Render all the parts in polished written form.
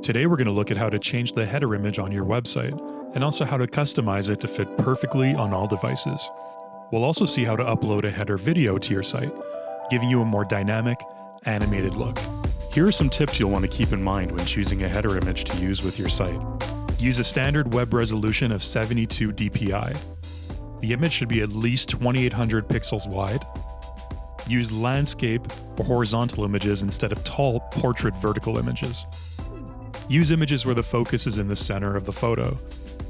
Today we're going to look at how to change the header image on your website, and also how to customize it to fit perfectly on all devices. We'll also see how to upload a header video to your site, giving you a more dynamic, animated look. Here are some tips you'll want to keep in mind when choosing a header image to use with your site. Use a standard web resolution of 72 dpi. The image should be at least 2800 pixels wide. Use landscape or horizontal images instead of tall portrait vertical images. Use images where the focus is in the center of the photo.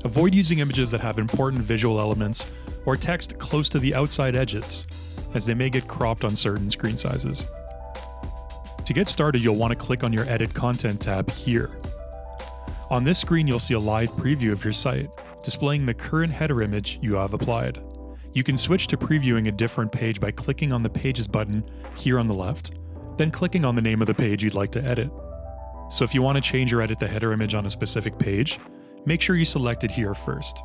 Avoid using images that have important visual elements or text close to the outside edges, as they may get cropped on certain screen sizes. To get started, you'll want to click on your Edit Content tab here. On this screen, you'll see a live preview of your site, displaying the current header image you have applied. You can switch to previewing a different page by clicking on the Pages button here on the left, then clicking on the name of the page you'd like to edit. So if you want to change or edit the header image on a specific page, make sure you select it here first.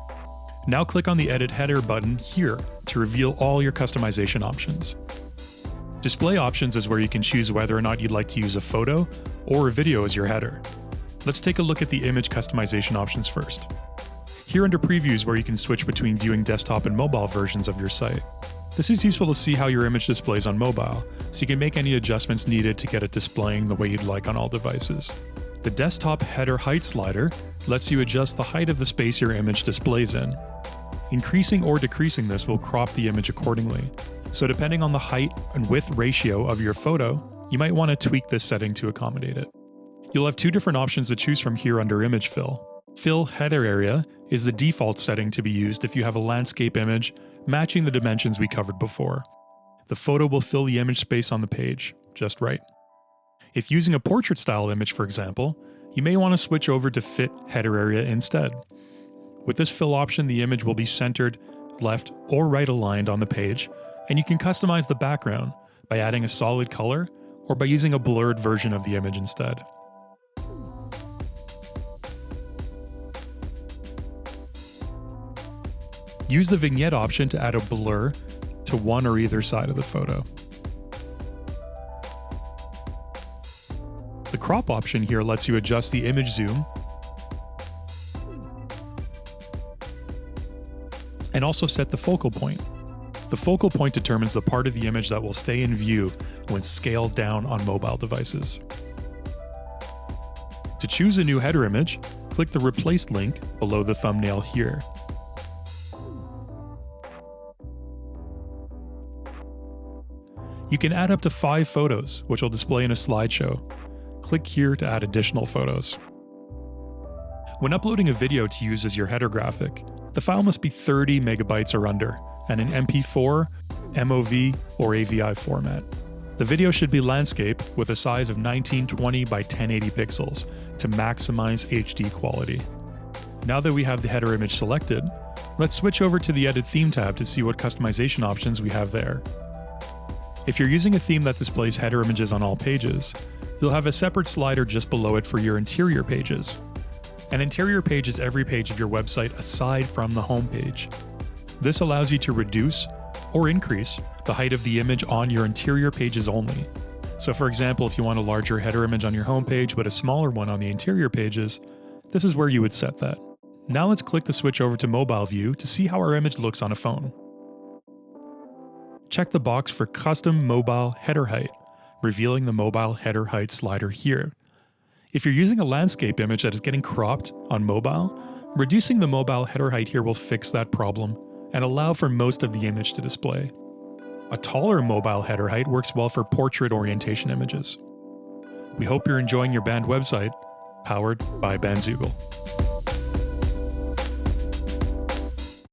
Now click on the Edit Header button here to reveal all your customization options. Display options is where you can choose whether or not you'd like to use a photo or a video as your header. Let's take a look at the image customization options first. Here under Preview is where you can switch between viewing desktop and mobile versions of your site. This is useful to see how your image displays on mobile, so you can make any adjustments needed to get it displaying the way you'd like on all devices. The desktop header height slider lets you adjust the height of the space your image displays in. Increasing or decreasing this will crop the image accordingly, so depending on the height and width ratio of your photo, you might want to tweak this setting to accommodate it. You'll have two different options to choose from here under Image Fill. Fill Header Area is the default setting to be used if you have a landscape image matching the dimensions we covered before. The photo will fill the image space on the page, just right. If using a portrait style image, for example, you may want to switch over to Fit Header Area instead. With this fill option, the image will be centered, left or right aligned on the page, and you can customize the background by adding a solid color or by using a blurred version of the image instead. Use the vignette option to add a blur to one or either side of the photo. The crop option here lets you adjust the image zoom and also set the focal point. The focal point determines the part of the image that will stay in view when scaled down on mobile devices. To choose a new header image, click the Replace link below the thumbnail here. You can add up to 5 photos, which will display in a slideshow. Click here to add additional photos. When uploading a video to use as your header graphic, the file must be 30 megabytes or under, and in MP4, MOV, or AVI format. The video should be landscape with a size of 1920 by 1080 pixels to maximize HD quality. Now that we have the header image selected, let's switch over to the Edit Theme tab to see what customization options we have there. If you're using a theme that displays header images on all pages, you'll have a separate slider just below it for your interior pages. An interior page is every page of your website aside from the home page. This allows you to reduce or increase the height of the image on your interior pages only. So for example, if you want a larger header image on your home page but a smaller one on the interior pages, this is where you would set that. Now let's click the switch over to mobile view to see how our image looks on a phone. Check the box for Custom Mobile Header Height, revealing the mobile header height slider here. If you're using a landscape image that is getting cropped on mobile, reducing the mobile header height here will fix that problem and allow for most of the image to display. A taller mobile header height works well for portrait orientation images. We hope you're enjoying your band website, powered by Bandzoogle.